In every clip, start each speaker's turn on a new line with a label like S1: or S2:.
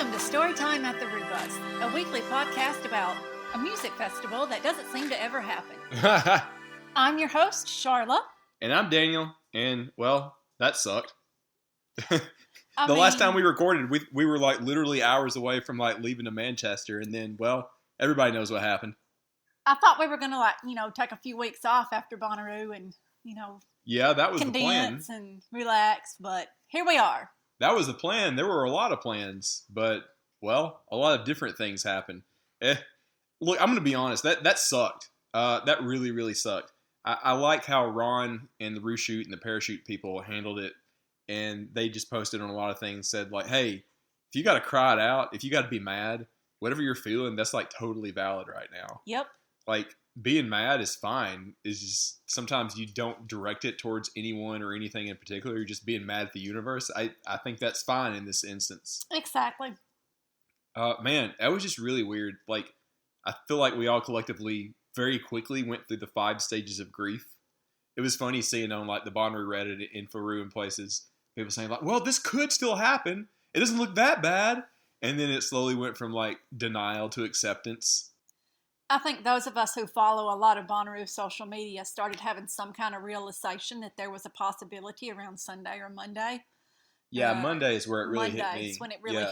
S1: Welcome to Storytime at the Rubus, a weekly podcast about a music festival that doesn't seem to ever happen. I'm your host, Charla.
S2: And I'm Daniel, and, well, that sucked. Last time we recorded, we were, like, literally hours away from, like, leaving to Manchester, and then, well, everybody knows what happened.
S1: I thought we were going to, take a few weeks off after Bonnaroo and,
S2: yeah, that was the plan.
S1: Condense and relax, but here we are.
S2: That was the plan. There were a lot of plans, but, well, a lot of different things happened. Look, I'm going to be honest. That sucked. That really, really sucked. I like how Ron and the Reshoot and the Parachute people handled it, and they just posted on a lot of things, said, like, hey, if you got to cry it out, if you got to be mad, whatever you're feeling, that's, like, totally valid right now.
S1: Yep.
S2: Like, being mad is fine. It's just sometimes you don't direct it towards anyone or anything in particular. You're just being mad at the universe. I think that's fine in this instance.
S1: Exactly.
S2: Man, that was just really weird. Like, I feel like we all collectively very quickly went through the 5 stages of grief. It was funny seeing on, like, the Bonnaroo Reddit and Faru and places, people saying, like, well, this could still happen. It doesn't look that bad. And then it slowly went from, like, denial to acceptance.
S1: I think those of us who follow a lot of Bonnaroo social media started having some kind of realization that there was a possibility around Sunday or Monday.
S2: Yeah, Monday is where it really
S1: Mondays
S2: hit me.
S1: When it really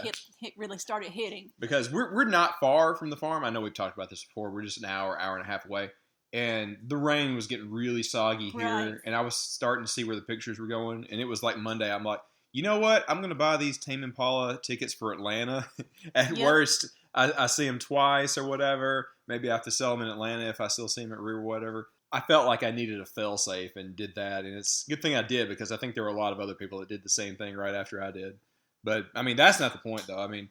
S1: really started hitting.
S2: Because we're not far from the farm. I know we've talked about this before. We're just an hour and a half away. And the rain was getting really soggy here.
S1: Right.
S2: And I was starting to see where the pictures were going. And it was like Monday. I'm like, you know what? I'm going to buy these Tame Impala tickets for Atlanta. At worst, I see them twice or whatever. Maybe I have to sell them in Atlanta if I still see them at Rear or whatever. I felt like I needed a fail-safe and did that. And it's a good thing I did because I think there were a lot of other people that did the same thing right after I did. But, I mean, that's not the point, though. I mean,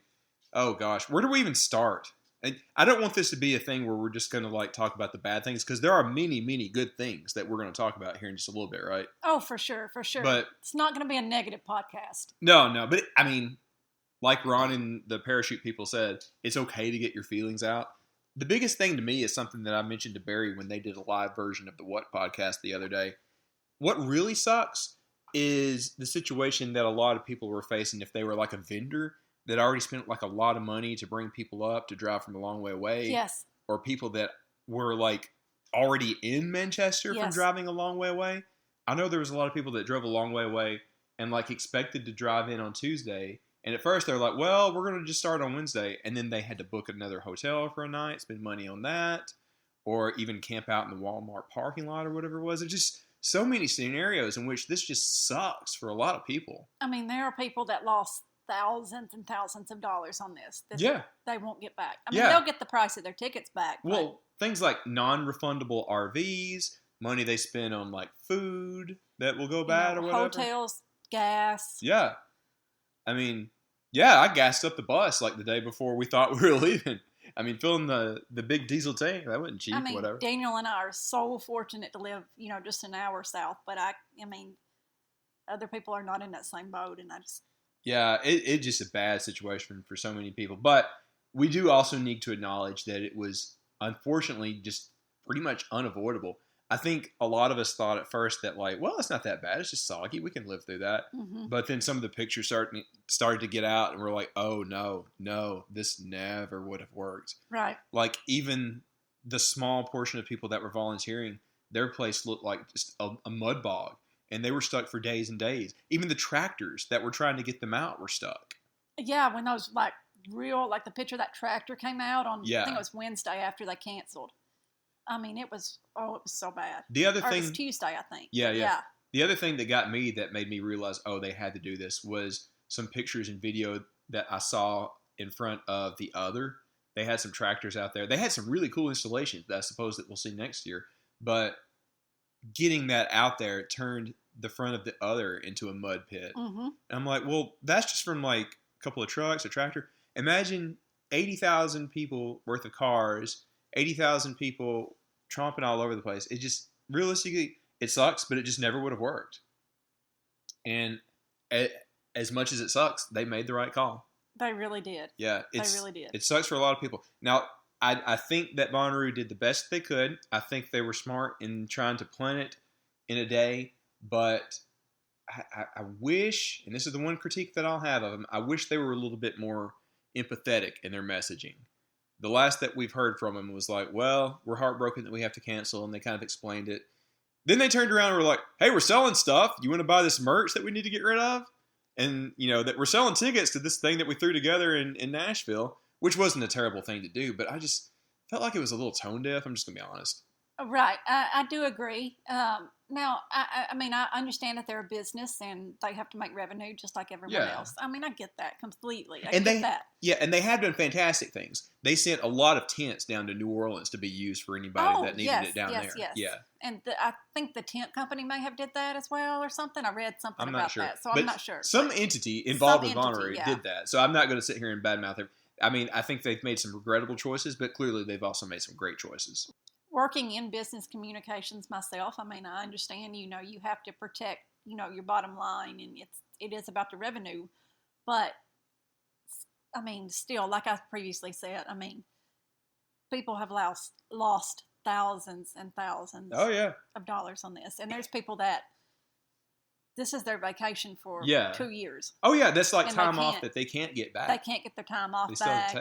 S2: oh, gosh. Where do we even start? And I don't want this to be a thing where we're just going to, like, talk about the bad things because there are many, many good things that we're going to talk about here in just a little bit, right?
S1: Oh, for sure, for sure.
S2: But
S1: it's not going to be a negative podcast.
S2: No. But, I mean, like Ron and the Parachute people said, it's okay to get your feelings out. The biggest thing to me is something that I mentioned to Barry when they did a live version of the What podcast the other day. What really sucks is the situation that a lot of people were facing if they were like a vendor that already spent like a lot of money to bring people up to drive from a long way away.
S1: Yes.
S2: Or people that were like already in Manchester from driving a long way away. I know there was a lot of people that drove a long way away and like expected to drive in on Tuesday. And at first they were like, well, we're going to just start on Wednesday. And then they had to book another hotel for a night, spend money on that, or even camp out in the Walmart parking lot or whatever it was. There's just so many scenarios in which this just sucks for a lot of people. I
S1: mean, there are people that lost thousands and thousands of dollars on this that they won't get back. I mean, they'll get the price of their tickets back.
S2: Well, things like non-refundable RVs, money they spend on like food that will go bad or whatever.
S1: Hotels, gas.
S2: Yeah. I mean, I gassed up the bus like the day before we thought we were leaving. I mean, filling the big diesel tank, that wasn't cheap, whatever.
S1: Daniel and I are so fortunate to live, just an hour south. But I mean, other people are not in that same boat, and I just...
S2: Yeah, it's just a bad situation for so many people. But we do also need to acknowledge that it was, unfortunately, just pretty much unavoidable. I think a lot of us thought at first that, like, well, it's not that bad. It's just soggy. We can live through that. Mm-hmm. But then some of the pictures started to get out, and we're like, oh, no, this never would have worked.
S1: Right.
S2: Like, even the small portion of people that were volunteering, their place looked like just a mud bog, and they were stuck for days and days. Even the tractors that were trying to get them out were stuck.
S1: Yeah, when those, the picture of that tractor came out on, I think it was Wednesday after they canceled. I mean, it was so bad.
S2: The other thing,
S1: it was Tuesday, I think.
S2: Yeah. The other thing that got me, that made me realize, they had to do this, was some pictures and video that I saw in front of the Other. They had some tractors out there. They had some really cool installations that I suppose that we'll see next year. But getting that out there turned the front of the Other into a mud pit. Mm-hmm. And I'm like, well, that's just from like a couple of trucks, a tractor. Imagine 80,000 people worth of cars, 80,000 people tromping all over the place. It just, realistically, it sucks, but it just never would have worked. And as much as it sucks, they made the right call.
S1: They really did.
S2: Yeah.
S1: They really did.
S2: It sucks for a lot of people. Now, I think that Bonnaroo did the best they could. I think they were smart in trying to plan it in a day, but I wish, and this is the one critique that I'll have of them, I wish they were a little bit more empathetic in their messaging. The last that we've heard from them was like, well, we're heartbroken that we have to cancel, and they kind of explained it. Then they turned around and were like, hey, we're selling stuff. You want to buy this merch that we need to get rid of? And, that we're selling tickets to this thing that we threw together in Nashville, which wasn't a terrible thing to do, but I just felt like it was a little tone deaf. I'm just going to be honest.
S1: Right. I do agree. Now, I understand that they're a business and they have to make revenue just like everyone else. I get that completely. I get that.
S2: Yeah, and they have done fantastic things. They sent a lot of tents down to New Orleans to be used for anybody that needed it down there.
S1: Yes.
S2: Yeah.
S1: And I think the tent company may have did that as well or something. I read something about that, so I'm not sure.
S2: Some entity involved with Bonnaroo did that. So I'm not going to sit here and badmouth it. I think they've made some regrettable choices, but clearly they've also made some great choices.
S1: Working in business communications myself, I understand, you have to protect, your bottom line, and it is about the revenue. But, still, like I previously said, people have lost thousands and thousands of dollars on this. And there's people that this is their vacation for 2 years.
S2: Oh, yeah, that's like time off that they can't get back.
S1: They can't get their time off back.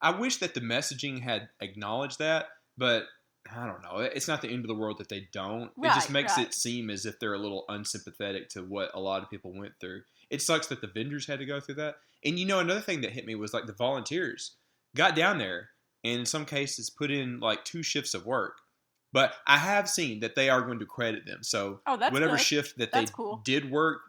S2: I wish that the messaging had acknowledged that. But I don't know. It's not the end of the world that they don't. It just makes it seem as if they're a little unsympathetic to what a lot of people went through. It sucks that the vendors had to go through that. And another thing that hit me was like the volunteers got down there and in some cases put in like 2 shifts of work. But I have seen that they are going to credit them. So whatever shift that they did work,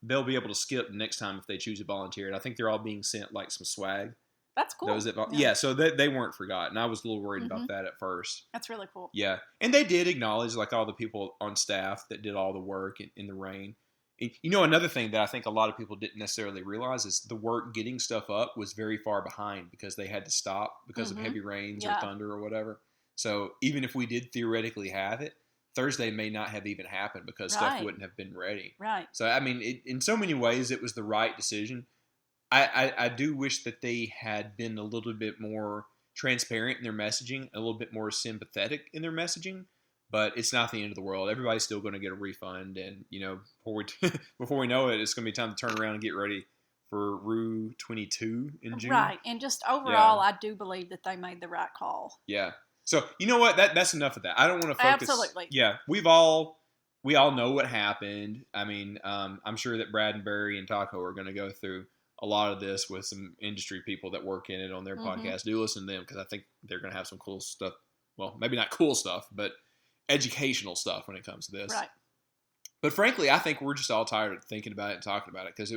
S2: they'll be able to skip next time if they choose to volunteer. And I think they're all being sent like some swag.
S1: That's cool.
S2: So they weren't forgotten. I was a little worried about that at first.
S1: That's really cool.
S2: Yeah. And they did acknowledge like all the people on staff that did all the work in the rain. And, another thing that I think a lot of people didn't necessarily realize is the work getting stuff up was very far behind because they had to stop because of heavy rains or thunder or whatever. So even if we did theoretically have it, Thursday may not have even happened because stuff wouldn't have been ready.
S1: Right.
S2: So, in so many ways, it was the right decision. I do wish that they had been a little bit more transparent in their messaging, a little bit more sympathetic in their messaging, but it's not the end of the world. Everybody's still going to get a refund, and before we know it, it's going to be time to turn around and get ready for Rue 22 in June.
S1: Right, and just overall, I do believe that they made the right call.
S2: Yeah. So you know what? That's enough of that. I don't want to focus.
S1: Absolutely.
S2: Yeah, we all know what happened. I'm sure that Brad and Barry and Taco are going to go through a lot of this with some industry people that work in it on their podcast. Do listen to them because I think they're going to have some cool stuff. Well, maybe not cool stuff, but educational stuff when it comes to this.
S1: Right.
S2: But frankly, I think we're just all tired of thinking about it and talking about it because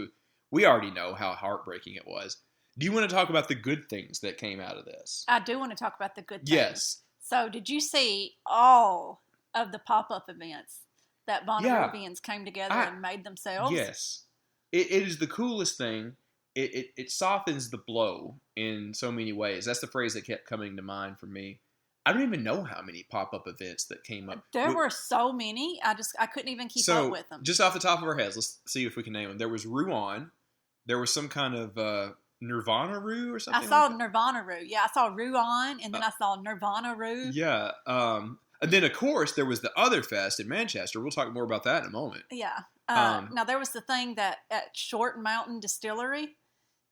S2: we already know how heartbreaking it was. Do you want to talk about the good things that came out of this?
S1: I do want to talk about the good things.
S2: Yes.
S1: So did you see all of the pop-up events that Bonnaroovians came together and made themselves?
S2: Yes. It is the coolest thing. It softens the blow in so many ways. That's the phrase that kept coming to mind for me. I don't even know how many pop-up events that came up.
S1: There were so many. I couldn't even keep up with them.
S2: Just off the top of our heads, let's see if we can name them. There was Ruan. There was some kind of Nirvana Roo or something.
S1: I saw Nirvana Roo. Yeah, I saw Ruan, and then I saw Nirvana Roo.
S2: Yeah. And then, of course, there was the other fest in Manchester. We'll talk more about that in a moment.
S1: Yeah. Now, there was the thing that at Short Mountain Distillery.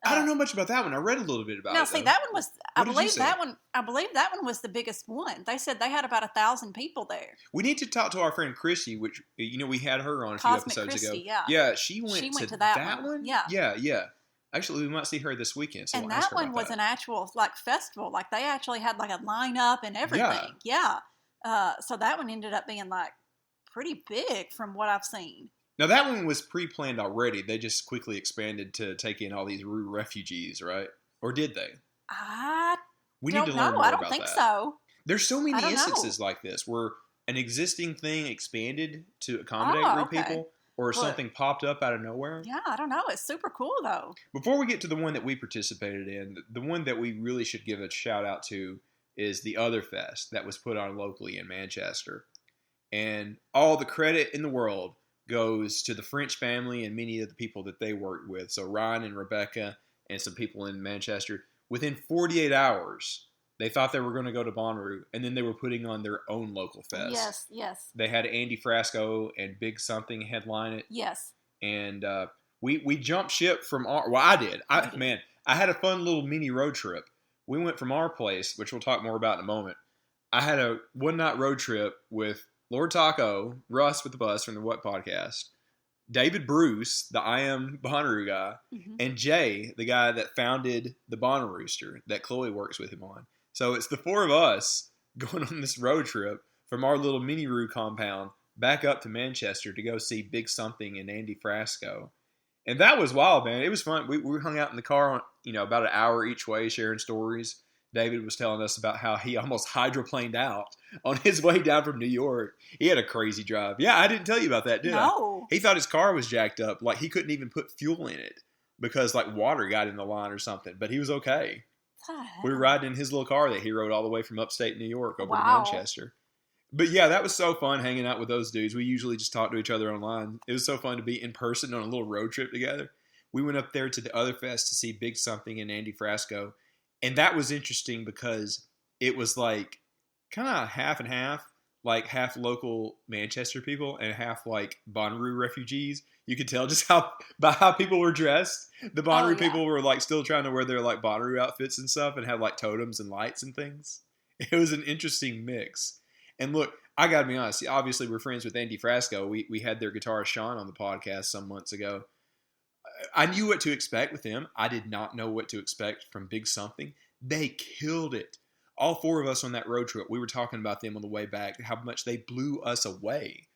S2: I don't know much about that one. I read a little bit about it.
S1: Now, see, that one was. I believe that one was the biggest one. They said they had about 1,000 people there.
S2: We need to talk to our friend Christy, which we had her on a few episodes ago.
S1: Yeah,
S2: she went to
S1: that one.
S2: Yeah. Actually, we might see her this weekend. So
S1: and that one was an actual festival. Like they actually had like a lineup and everything. Yeah. So that one ended up being like pretty big from what I've seen.
S2: Now, that one was pre-planned already. They just quickly expanded to take in all these Rue refugees, right? Or did they?
S1: I
S2: need
S1: don't
S2: to learn
S1: know.
S2: more
S1: I don't
S2: about
S1: think
S2: that.
S1: so.
S2: There's so many instances like this where an existing thing expanded to accommodate Rue people or something popped up out of nowhere.
S1: Yeah, I don't know. It's super cool, though.
S2: Before we get to the one that we participated in, the one that we really should give a shout-out to is the other fest that was put on locally in Manchester. And all the credit in the world goes to the French family and many of the people that they worked with. So Ryan and Rebecca and some people in Manchester, within 48 hours, they thought they were going to go to Bonnaroo, and then they were putting on their own local fest.
S1: Yes.
S2: They had Andy Frasco and Big Something headline it.
S1: Yes.
S2: And we jumped ship from I did. I had a fun little mini road trip. We went from our place, which we'll talk more about in a moment. I had a one-night road trip with Lord Taco, Russ with the Bus from the What Podcast, David Bruce, the I Am Bonnaroo guy, and Jay, the guy that founded the Bonner Rooster that Chloe works with him on. So it's the four of us going on this road trip from our little mini-roo compound back up to Manchester to go see Big Something and Andy Frasco. And that was wild, man. It was fun. We hung out in the car, about an hour each way sharing stories. David was telling us about how he almost hydroplaned out on his way down from New York. He had a crazy drive. Yeah, I didn't tell you about that, did I?
S1: No.
S2: He thought his car was jacked up. Like, he couldn't even put fuel in it because, like, water got in the line or something. But he was okay. We were riding in his little car that he rode all the way from upstate New York over to Manchester. But, yeah, that was so fun hanging out with those dudes. We usually just talk to each other online. It was so fun to be in person on a little road trip together. We went up there to the Other Fest to see Big Something and Andy Frasco. And that was interesting because it was like kind of half and half, like half local Manchester people and half like Bonnaroo refugees. You could tell just by how people were dressed. The Bonnaroo people were like still trying to wear their like Bonnaroo outfits and stuff and have like totems and lights and things. It was an interesting mix. And look, I got to be honest. Obviously, we're friends with Andy Frasco. We had their guitarist Sean on the podcast some months ago. I knew what to expect with them. I did not know what to expect from Big Something. They killed it. All four of us on that road trip, we were talking about them on the way back, how much they blew us away.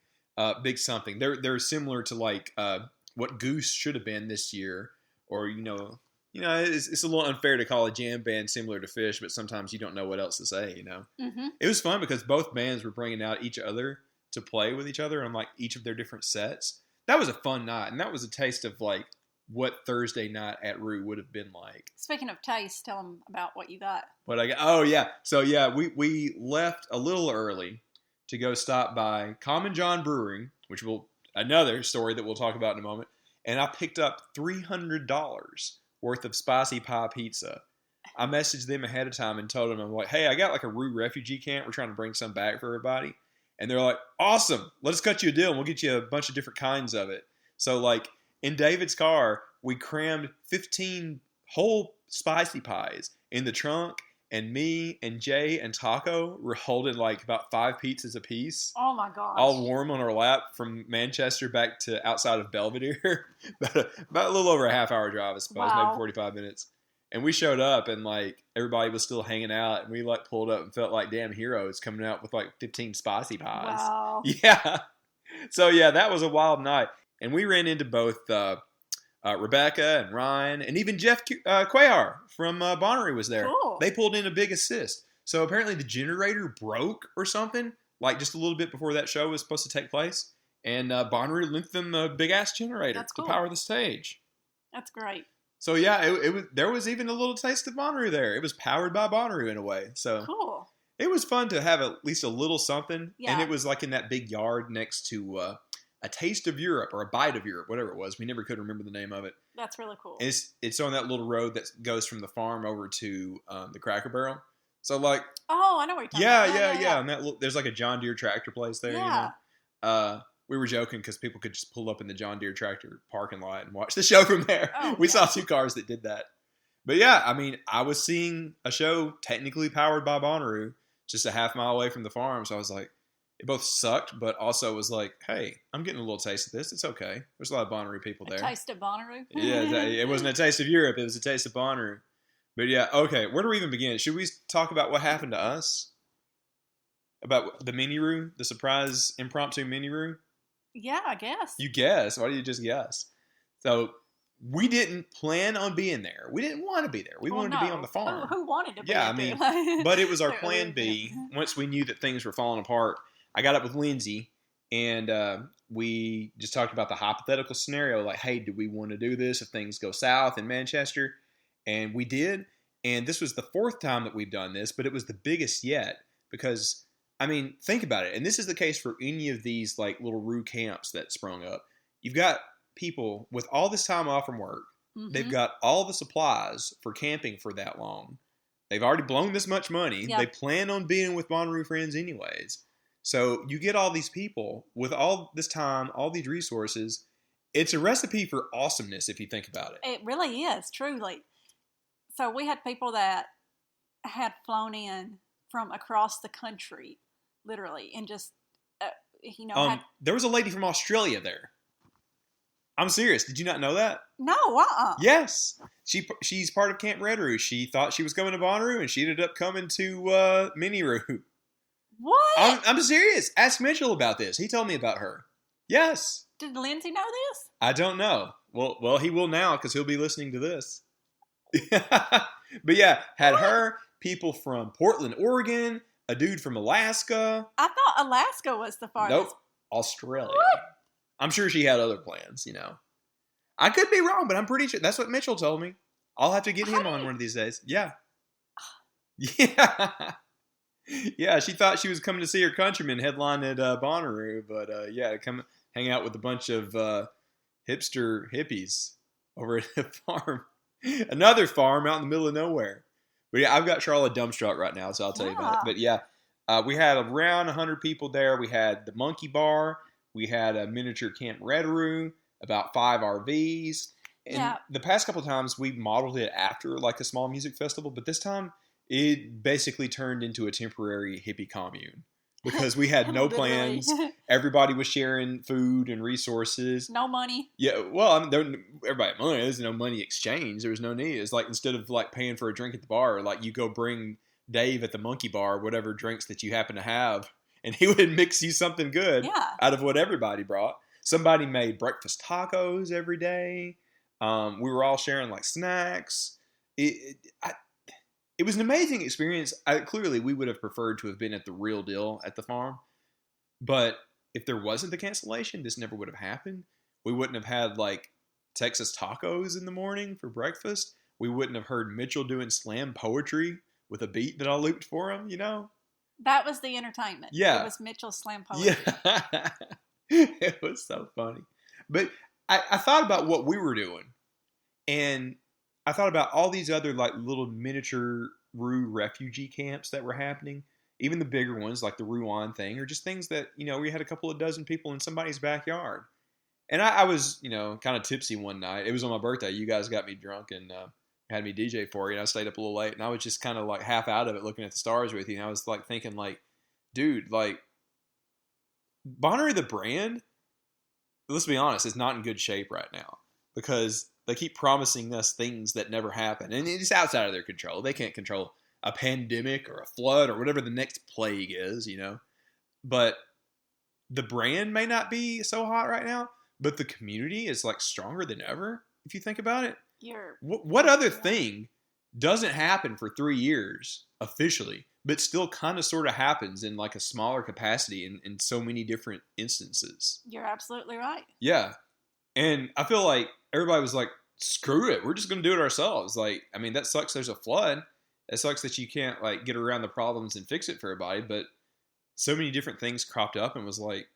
S2: Big Something. They're similar to like what Goose should have been this year, or it's a little unfair to call a jam band similar to Fish, but sometimes you don't know what else to say. It was fun because both bands were bringing out each other to play with each other on like each of their different sets. That was a fun night, and that was a taste of like what Thursday night at Rue would have been like.
S1: Speaking of taste, tell them about what you got.
S2: What I got? Oh, yeah. So, yeah, we left a little early to go stop by Common John Brewing, which another story that we'll talk about in a moment. And I picked up $300 worth of spicy pie pizza. I messaged them ahead of time and told them, I'm like, hey, I got like a Rue refugee camp. We're trying to bring some back for everybody. And they're like, awesome. Let us cut you a deal and we'll get you a bunch of different kinds of it. So, like, in David's car, we crammed 15 whole spicy pies in the trunk, and me and Jay and Taco were holding like about 5 pizzas apiece.
S1: Oh my gosh.
S2: All warm on our lap from Manchester back to outside of Belvedere. about a little over a half-hour drive, I suppose, maybe 45 minutes. And we showed up, and like everybody was still hanging out, and we like pulled up and felt like damn heroes coming out with like 15 spicy pies.
S1: Wow.
S2: Yeah. So yeah, that was a wild night. And we ran into both Rebecca and Ryan, and even Jeff Cuellar from Bonnaroo was there.
S1: Cool.
S2: They pulled in a big assist. So apparently the generator broke or something, like just a little bit before that show was supposed to take place. And Bonnaroo lent them a big-ass generator to power the stage.
S1: That's great.
S2: So yeah, it was. There was even a little taste of Bonnaroo there. It was powered by Bonnaroo in a way. So
S1: cool.
S2: It was fun to have at least a little something.
S1: Yeah.
S2: And it was like in that big yard next to a Taste of Europe or a Bite of Europe, whatever it was. We never could remember the name of it.
S1: That's really cool.
S2: It's on that little road that goes from the farm over to the Cracker Barrel. So like,
S1: I know what you're talking about.
S2: Yeah. And there's like a John Deere tractor place there.
S1: Yeah.
S2: We were joking because people could just pull up in the John Deere tractor parking lot and watch the show from there. We saw 2 cars that did that. But yeah, I mean, I was seeing a show technically powered by Bonnaroo just a half mile away from the farm. So I was like, it both sucked, but also was like, hey, I'm getting a little taste of this. It's okay. There's a lot of Bonnaroo people there.
S1: A taste of Bonnaroo?
S2: Yeah, it wasn't a taste of Europe. It was a taste of Bonnaroo. But yeah, okay. Where do we even begin? Should we talk about what happened to us? About the mini-roo? The surprise impromptu mini-roo?
S1: Yeah, I guess.
S2: You guess. Why do you just guess? So we didn't plan on being there. We didn't want to be there. We wanted to be on the farm.
S1: Who wanted to be
S2: there?
S1: Yeah,
S2: I mean, but it was our plan B. Once we knew that things were falling apart, I got up with Lindsay, and we just talked about the hypothetical scenario, like, hey, do we want to do this if things go south in Manchester? And we did, and this was the 4th time that we've done this, but it was the biggest yet, because, I mean, think about it, and this is the case for any of these, like, little Roo camps that sprung up. You've got people with all this time off from work. Mm-hmm. They've got all the supplies for camping for that long. They've already blown this much money. Yep. They plan on being with Bonnaroo friends anyways. So you get all these people with all this time, all these resources. It's a recipe for awesomeness if you think about it.
S1: It really is, truly. So we had people that had flown in from across the country, literally, and just,
S2: there was a lady from Australia there. I'm serious. Did you not know that?
S1: No,
S2: Yes. She's part of Camp Red Roo. She thought she was coming to Bonnaroo, and she ended up coming to Mini Roo.
S1: What?
S2: I'm serious. Ask Mitchell about this. He told me about her. Yes.
S1: Did Lindsay know this?
S2: I don't know. Well, he will now because he'll be listening to this. But yeah, had her, people from Portland, Oregon, a dude from Alaska.
S1: I thought Alaska was the farthest.
S2: Nope. Australia. What? I'm sure she had other plans, I could be wrong, but I'm pretty sure. That's what Mitchell told me. I'll have to get him on one of these days. Yeah. Yeah. Yeah, she thought she was coming to see her countrymen headline at Bonnaroo, but come hang out with a bunch of hippies over at the farm. Another farm out in the middle of nowhere. But yeah, I've got Charlotte dumbstruck right now, so I'll tell you about it. But yeah, we had around 100 people there. We had the Monkey Bar. We had a miniature Camp Red Roo, about 5 RVs. And the past couple of times, we modeled it after like a small music festival, but this time it basically turned into a temporary hippie commune because we had no plans. Everybody was sharing food and resources.
S1: No money.
S2: Yeah, well, everybody had money. There's no money exchange. There was no need. It's like instead of like paying for a drink at the bar, like you go bring Dave at the Monkey Bar whatever drinks that you happen to have, and he would mix you something good out of what everybody brought. Somebody made breakfast tacos every day. We were all sharing like snacks. It was an amazing experience. Clearly, we would have preferred to have been at the real deal at the farm. But if there wasn't the cancellation, this never would have happened. We wouldn't have had like Texas tacos in the morning for breakfast. We wouldn't have heard Mitchell doing slam poetry with a beat that I looped for him,
S1: That was the entertainment.
S2: Yeah.
S1: It was Mitchell's slam poetry.
S2: Yeah. It was so funny. But I thought about what we were doing. And I thought about all these other like little miniature Roo refugee camps that were happening. Even the bigger ones like the Ruan thing or just things that, we had a couple of dozen people in somebody's backyard. And I was, kind of tipsy one night. It was on my birthday. You guys got me drunk and had me DJ for you. And I stayed up a little late. And I was just kind of like half out of it looking at the stars with you. And I was like thinking like, dude, like Bonnaroo the brand, let's be honest, is not in good shape right now because they keep promising us things that never happen. And it's outside of their control. They can't control a pandemic or a flood or whatever the next plague is, But the brand may not be so hot right now, but the community is like stronger than ever, if you think about it. What other thing doesn't happen for 3 years officially, but still kind of sort of happens in like a smaller capacity in so many different instances?
S1: You're absolutely right.
S2: Yeah. And I feel like everybody was like, screw it. We're just going to do it ourselves. Like, I mean, that sucks. There's a flood. It sucks that you can't like get around the problems and fix it for everybody. But so many different things cropped up and was like,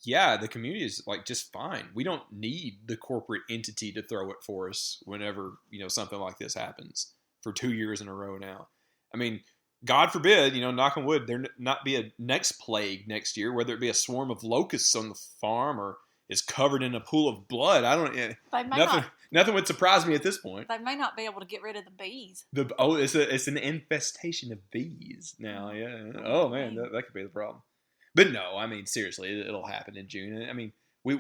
S2: yeah, the community is like just fine. We don't need the corporate entity to throw it for us whenever, something like this happens for 2 years in a row now. I mean, God forbid, knock on wood, there not be a next plague next year, whether it be a swarm of locusts on the farm or is covered in a pool of blood. I don't. Nothing would surprise me at this point.
S1: They may not be able to get rid of the bees.
S2: It's an infestation of bees now. Yeah. Oh man, that could be the problem. But no, I mean seriously, it'll happen in June. I mean, we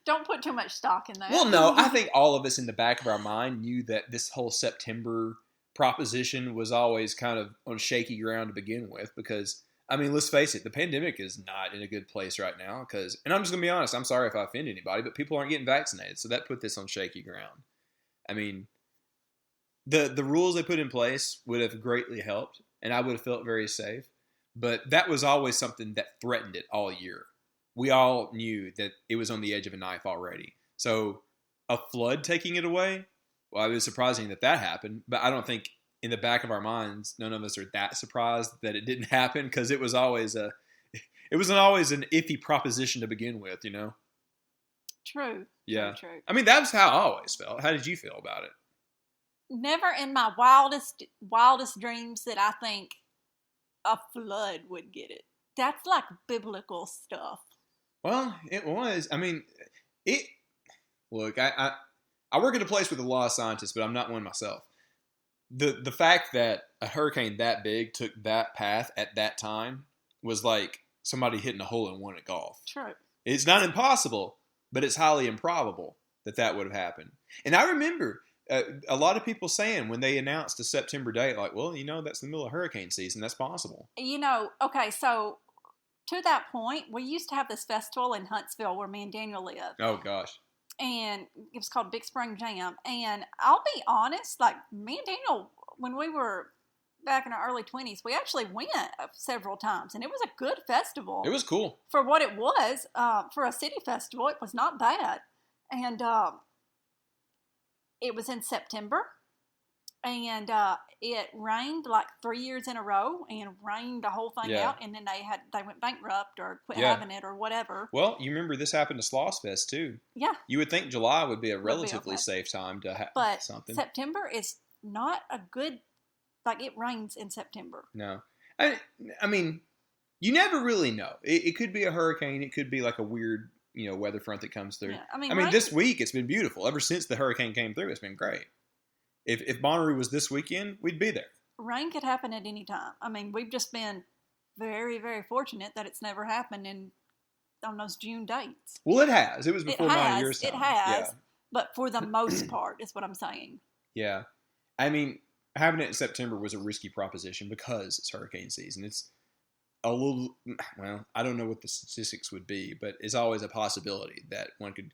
S1: don't put too much stock in that.
S2: Well, no, I think all of us in the back of our mind knew that this whole September proposition was always kind of on shaky ground to begin with because. I mean, let's face it, the pandemic is not in a good place right now and I'm just going to be honest, I'm sorry if I offend anybody, but people aren't getting vaccinated, so that put this on shaky ground. I mean, the rules they put in place would have greatly helped, and I would have felt very safe, but that was always something that threatened it all year. We all knew that it was on the edge of a knife already. So a flood taking it away, well, it was surprising that happened, but I don't think in the back of our minds, none of us are that surprised that it didn't happen because it wasn't always an iffy proposition to begin with,
S1: True.
S2: Yeah.
S1: True.
S2: I mean, that's how I always felt. How did you feel about it?
S1: Never in my wildest dreams that I think a flood would get it. That's like biblical stuff.
S2: Well, it was. I mean, look, I I work at a place with a lot of scientists, but I'm not one myself. The fact that a hurricane that big took that path at that time was like somebody hitting a hole in one at golf.
S1: True.
S2: It's not impossible, but it's highly improbable that would have happened. And I remember a lot of people saying when they announced a September date, like, well, that's the middle of hurricane season. That's possible.
S1: Okay, so to that point, we used to have this festival in Huntsville where me and Daniel live.
S2: Oh, gosh.
S1: And it was called Big Spring Jam. And I'll be honest, like, me and Daniel, when we were back in our early 20s, we actually went several times. And it was a good festival.
S2: It was cool.
S1: For what it was, for a city festival, it was not bad. And it was in September. And it rained like 3 years in a row and rained the whole thing out. And then they went bankrupt or quit having it or whatever.
S2: Well, you remember this happened to Sloss Fest too.
S1: Yeah.
S2: You would think July would be a relatively safe time to have something.
S1: But September is not a good, like it rains in September.
S2: No. I mean, you never really know. It could be a hurricane. It could be like a weird, weather front that comes through. Yeah. I mean, this week it's been beautiful. Ever since the hurricane came through, it's been great. If Bonnaroo was this weekend, we'd be there. Rain
S1: could happen at any time. I mean, we've just been very, very fortunate that it's never happened on those June dates.
S2: Well, it has. It was before my year's time.
S1: It has, but for the most part is what I'm saying.
S2: Yeah. I mean, having it in September was a risky proposition because it's hurricane season. It's a little, well, I don't know what the statistics would be, but it's always a possibility that one could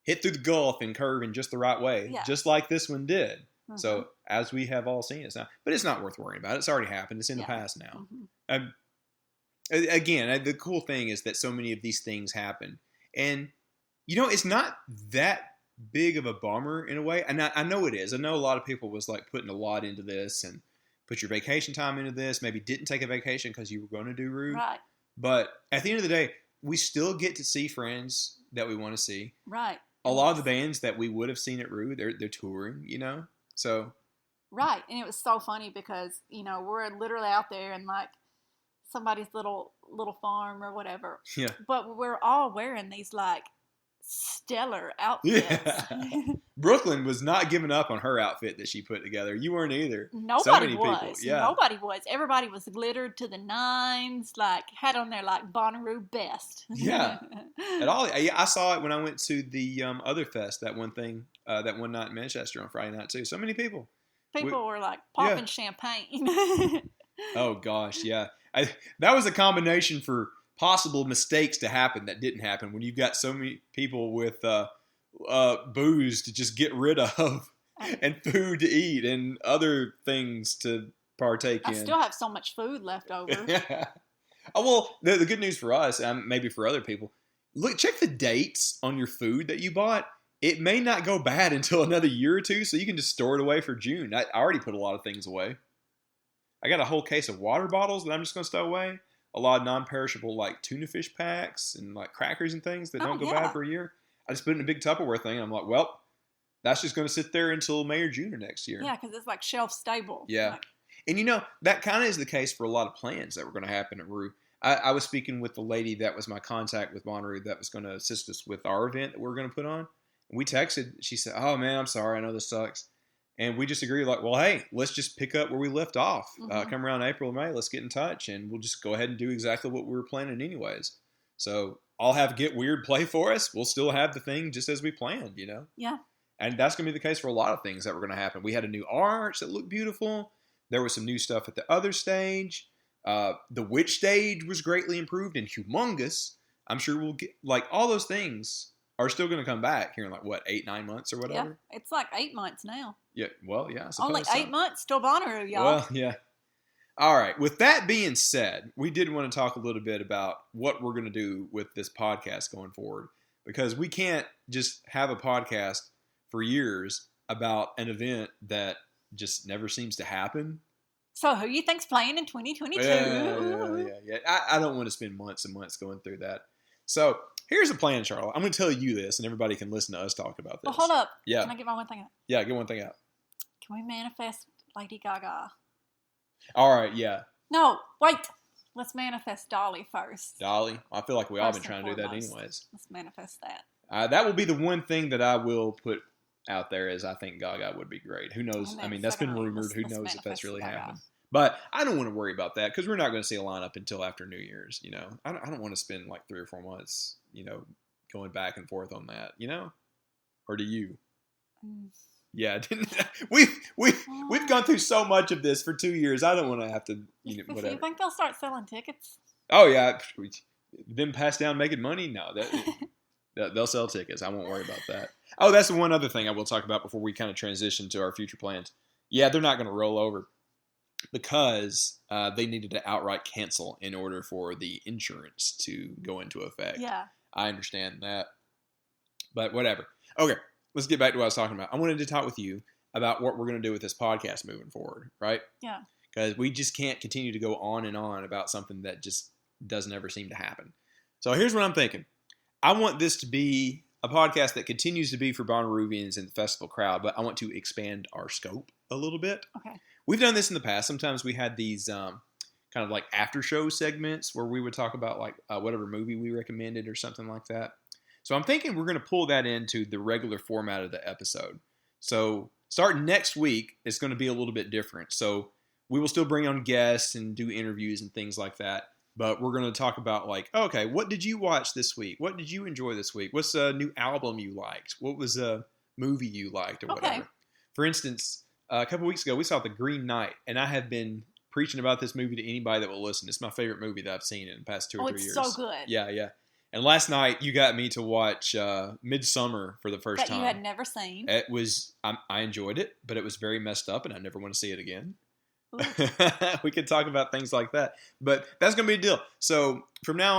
S2: hit through the Gulf and curve in just the right way, just like this one did. Mm-hmm. So, as we have all seen, it's not. But it's not worth worrying about. It's already happened. It's in the past now. Mm-hmm. Again, the cool thing is that so many of these things happen. And, it's not that big of a bummer in a way. And I know it is. I know a lot of people was like putting a lot into this and put your vacation time into this. Maybe didn't take a vacation because you were going to do Rue.
S1: Right.
S2: But at the end of the day, we still get to see friends that we want to see.
S1: Right.
S2: A lot of the bands that we would have seen at Rue, they're touring, so.
S1: Right. And it was so funny because, we're literally out there in like somebody's little farm or whatever.
S2: Yeah.
S1: But we're all wearing these like stellar outfits.
S2: Yeah. Brooklyn was not giving up on her outfit that she put together. You weren't either.
S1: Nobody was. Yeah. Nobody was. Everybody was glittered to the nines, like had on their like Bonnaroo best.
S2: Yeah. At all. I saw it when I went to the other fest, that one night in Manchester on Friday night too. So many people.
S1: People were like popping champagne.
S2: Oh gosh, yeah. That was a combination for possible mistakes to happen that didn't happen when you've got so many people with booze to just get rid of and food to eat and other things to partake in.
S1: I still have so much food left over.
S2: Yeah. Oh, well, the good news for us, and maybe for other people, check the dates on your food that you bought. It may not go bad until another year or two, so you can just store it away for June. I already put a lot of things away. I got a whole case of water bottles that I'm just going to stow away. A lot of non-perishable like tuna fish packs and like crackers and things that don't go bad for a year. I just put it in a big Tupperware thing. And I'm like, well, that's just going to sit there until May or June of next year.
S1: Yeah, because it's like shelf stable.
S2: Yeah. And that kind of is the case for a lot of plans that were going to happen at Rue. I was speaking with the lady that was my contact with Bonnaroo that was going to assist us with our event that we were going to put on. And we texted. She said, oh, man, I'm sorry. I know this sucks. And we just agreed, like, well, hey, let's just pick up where we left off. Mm-hmm. Come around April or May, let's get in touch, and we'll just go ahead and do exactly what we were planning anyways. So I'll have Get Weird play for us. We'll still have the thing just as we planned,
S1: Yeah.
S2: And that's going to be the case for a lot of things that were going to happen. We had a new arch that looked beautiful. There was some new stuff at the other stage. The witch stage was greatly improved and humongous. I'm sure we'll get, like, all those things are still going to come back here in, like, 8-9 months or whatever?
S1: Yeah, it's like 8 months now.
S2: Yeah, well, yeah.
S1: Only 8 months till Bonnaroo, y'all.
S2: Well, yeah. All right. With that being said, we did want to talk a little bit about what we're going to do with this podcast going forward, because we can't just have a podcast for years about an event that just never seems to happen.
S1: So who you think's playing in 2022?
S2: Yeah. I don't want to spend months and months going through that. So here's a plan, Charlotte. I'm going to tell you this, and everybody can listen to us talk about this.
S1: Well, hold up.
S2: Yeah.
S1: Can I get my one thing out?
S2: Yeah, get one thing out.
S1: Can we manifest Lady Gaga?
S2: All right, yeah.
S1: No, wait. Let's manifest Dolly first.
S2: Dolly? I feel like we all been trying to do that anyways.
S1: Let's manifest that.
S2: That will be the one thing that I will put out there as I think Gaga would be great. Who knows? I mean, that's been
S1: secondly,
S2: rumored. Who
S1: let's
S2: knows if that's really
S1: Gaga.
S2: happened? But I don't want to worry about that because we're not going to see a lineup until after New Year's. You know, I don't want to spend like 3 or 4 months, you know, going back and forth on that. You know, or do you? Yeah, we've gone through so much of this for 2 years. I don't want to have to, you know, whatever.
S1: You think they'll start selling tickets?
S2: Oh yeah, them pass down making money. No, they'll sell tickets. I won't worry about that. Oh, that's one other thing I will talk about before we kind of transition to our future plans. Yeah, they're not going to roll over because they needed to outright cancel in order for the insurance to go into effect.
S1: Yeah,
S2: I understand that, but whatever. Okay, let's get back to what I was talking about. I wanted to talk with you about what we're going to do with this podcast moving forward, right?
S1: Yeah.
S2: Because we just can't continue to go on and on about something that just doesn't ever seem to happen. So here's what I'm thinking. I want this to be a podcast that continues to be for Bonnaroovians and the festival crowd, but I want to expand our scope a little bit.
S1: Okay.
S2: We've done this in the past. Sometimes we had these kind of like after show segments where we would talk about like whatever movie we recommended or something like that. So I'm thinking we're going to pull that into the regular format of the episode. So starting next week, it's going to be a little bit different. So we will still bring on guests and do interviews and things like that. But we're going to talk about like, okay, what did you watch this week? What did you enjoy this week? What's a new album you liked? What was a movie you liked or whatever? Okay. For instance, a couple weeks ago, we saw The Green Knight. And I have been preaching about this movie to anybody that will listen. It's my favorite movie that I've seen in the past 2 or 3 years.
S1: It's so good.
S2: Yeah, yeah. And last night, you got me to watch Midsummer for the first time.
S1: That you had never seen.
S2: It was, I enjoyed it, but it was very messed up, and I never want to see it again. We could talk about things like that, but that's going to be a deal. So from now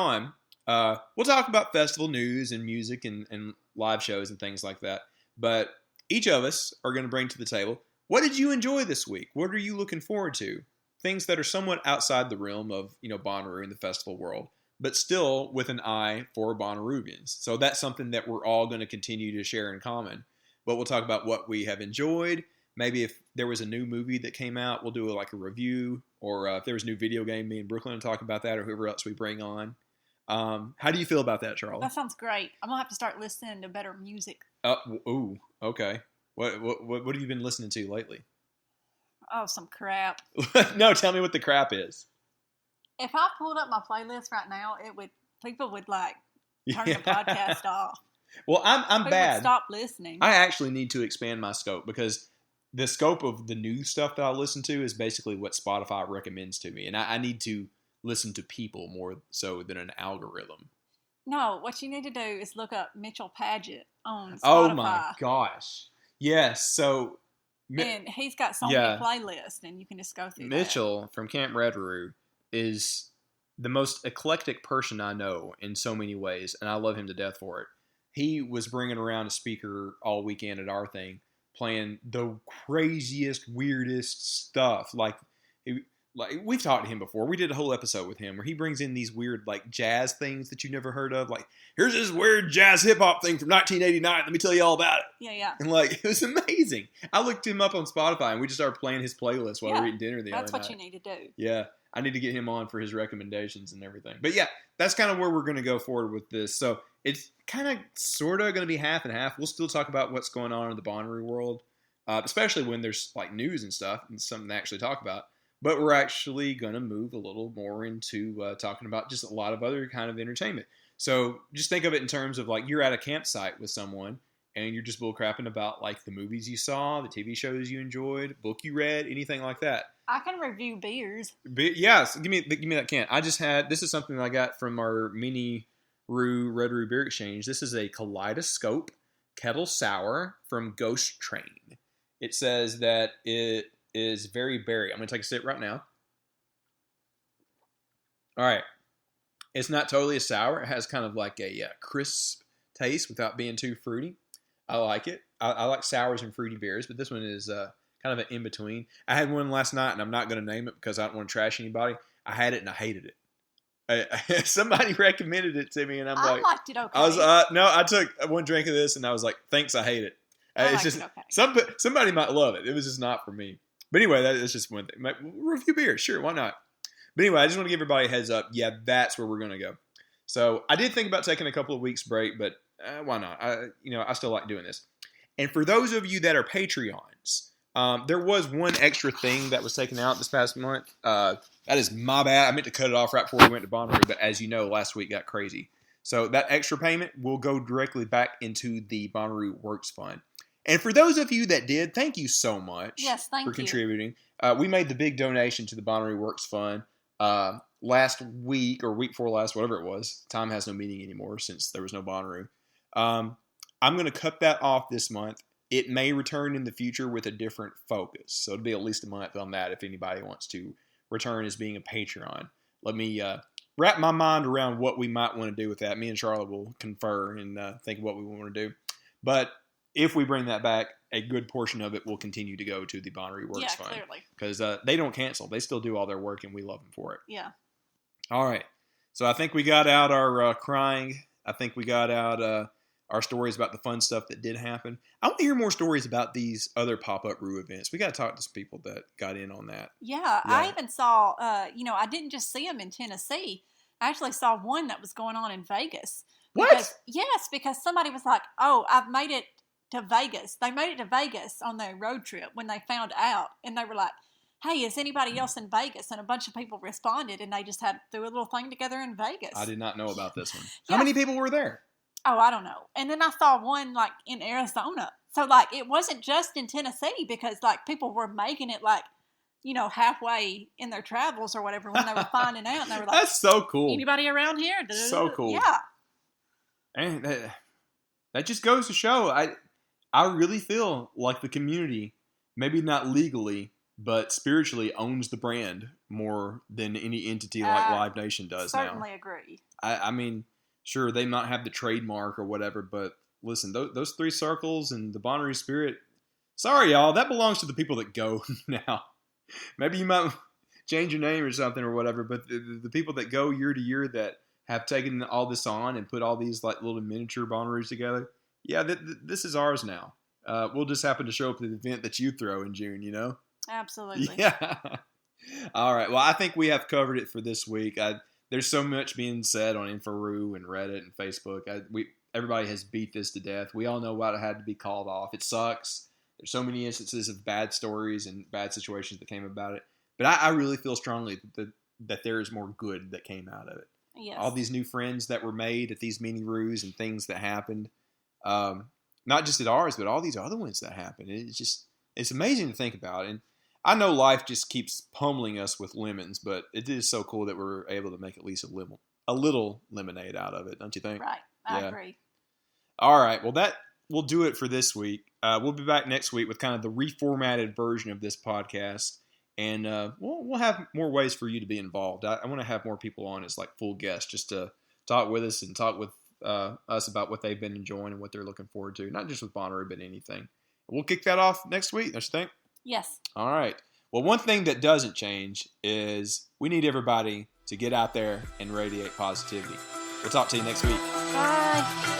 S2: on, we'll talk about festival news and music and live shows and things like that. But each of us are going to bring to the table, what did you enjoy this week? What are you looking forward to? Things that are somewhat outside the realm of, you know, Bonnaroo and the festival world, but still with an eye for Bonnaroovians. So that's something that we're all going to continue to share in common. But we'll talk about what we have enjoyed. Maybe if there was a new movie that came out, we'll do like a review. Or if there was a new video game, me and Brooklyn will talk about that, or whoever else we bring on. How do you feel about that, Charlie?
S1: That sounds great. I'm going to have to start listening to better music.
S2: Ooh, okay. What have you been listening to lately?
S1: Oh, some crap.
S2: No, tell me what the crap is.
S1: If I pulled up my playlist right now, people would like turn the podcast off.
S2: Well, I'm
S1: people
S2: bad.
S1: Would stop listening.
S2: I actually need to expand my scope because the scope of the new stuff that I listen to is basically what Spotify recommends to me, and I need to listen to people more so than an algorithm.
S1: No, what you need to do is look up Mitchell Paget on Spotify.
S2: Oh my gosh! Yes, so
S1: and he's got so many playlists, and you can just go through.
S2: Mitchell from Camp Redroo is the most eclectic person I know in so many ways, and I love him to death for it. He was bringing around a speaker all weekend at our thing, playing the craziest, weirdest stuff. Like we've talked to him before. We did a whole episode with him where he brings in these weird like jazz things that you never heard of. Like, here's this weird jazz hip hop thing from 1989. Let me tell you all about it.
S1: Yeah.
S2: And like, it was amazing. I looked him up on Spotify and we just started playing his playlist while we were eating dinner the other night.
S1: That's what you need to do.
S2: Yeah. I need to get him on for his recommendations and everything. But yeah, that's kind of where we're going to go forward with this. So it's kind of sort of going to be half and half. We'll still talk about what's going on in the Bonnaroo world, especially when there's like news and stuff and something to actually talk about. But we're actually going to move a little more into talking about just a lot of other kind of entertainment. So just think of it in terms of like you're at a campsite with someone and you're just bullcrapping about like the movies you saw, the TV shows you enjoyed, book you read, anything like that.
S1: I can review beers.
S2: Yes, give me that can. This is something that I got from our mini Red Roo Beer Exchange. This is a Kaleidoscope Kettle Sour from Ghost Train. It says that it is very berry. I'm going to take a sip right now. All right. It's not totally a sour. It has kind of like a crisp taste without being too fruity. I like it. I like sours and fruity beers, but this one is kind of an in-between. I had one last night, and I'm not going to name it because I don't want to trash anybody. I had it, and I hated it. Somebody recommended it to me, and I
S1: liked it okay.
S2: I was no, I took one drink of this, and I was like, thanks, I hate it. It's just okay. Somebody might love it. It was just not for me. But anyway, that's just one thing. Review beer, sure, why not? But anyway, I just want to give everybody a heads up. Yeah, that's where we're going to go. So I did think about taking a couple of weeks break, but why not? I still like doing this. And for those of you that are Patreons, there was one extra thing that was taken out this past month. That is my bad. I meant to cut it off right before we went to Bonnaroo, but as you know, last week got crazy. So that extra payment will go directly back into the Bonnaroo Works Fund. And for those of you that did, thank you so much
S1: for
S2: contributing. We made the big donation to the Bonnaroo Works Fund last week or week before last, whatever it was. Time has no meaning anymore since there was no Bonnaroo. I'm going to cut that off this month. It may return in the future with a different focus. So it'll be at least a month on that if anybody wants to return as being a Patreon. Let me wrap my mind around what we might want to do with that. Me and Charlotte will confer and think of what we want to do. But if we bring that back, a good portion of it will continue to go to the Bonnaroo Works Fund.
S1: Clearly.
S2: Because they don't cancel. They still do all their work, and we love them for it.
S1: Yeah.
S2: All right. So I think we got out our crying. I think we got out our stories about the fun stuff that did happen. I want to hear more stories about these other pop-up Roo events. We got to talk to some people that got in on that.
S1: Yeah. I even saw, I didn't just see them in Tennessee. I actually saw one that was going on in Vegas. Yes, because somebody was like, oh, I've made it to Vegas. They made it to Vegas on their road trip when they found out, and they were like, hey, is anybody else in Vegas? And a bunch of people responded, and they just threw a little thing together in Vegas.
S2: I did not know about this one. How many people were there?
S1: Oh, I don't know. And then I saw one in Arizona. So it wasn't just in Tennessee, because people were making it halfway in their travels or whatever when they were finding out, and they were like,
S2: that's so cool.
S1: Anybody around here?
S2: So cool.
S1: Yeah.
S2: And that just goes to show, I really feel like the community, maybe not legally, but spiritually owns the brand more than any entity like Live Nation does now.
S1: Certainly agree.
S2: I mean, sure, they might have the trademark or whatever, but listen, those three circles and the Bonnaroo Spirit, sorry, y'all, that belongs to the people that go now. Maybe you might change your name or something or whatever, but the people that go year to year that have taken all this on and put all these little miniature Bonnaroos together, yeah, this is ours now. We'll just happen to show up at the event that you throw in June,
S1: Absolutely.
S2: Yeah. All right. Well, I think we have covered it for this week. There's so much being said on InfoRoo and Reddit and Facebook. Everybody has beat this to death. We all know why it had to be called off. It sucks. There's so many instances of bad stories and bad situations that came about it. But I really feel strongly that there is more good that came out of it.
S1: Yes.
S2: All these new friends that were made at these mini roos and things that happened, not just at ours, but all these other ones that happened. It's amazing to think about. And I know life just keeps pummeling us with lemons, but it is so cool that we're able to make at least a little lemonade out of it, don't you think?
S1: Right. I agree.
S2: All right. Well, that will do it for this week. We'll be back next week with kind of the reformatted version of this podcast. And we'll have more ways for you to be involved. I want to have more people on as full guests just to talk with us and talk with us about what they've been enjoying and what they're looking forward to. Not just with Bonnaroo, but anything. We'll kick that off next week, don't you think?
S1: Yes.
S2: All right. Well, one thing that doesn't change is we need everybody to get out there and radiate positivity. We'll talk to you next week.
S1: Bye.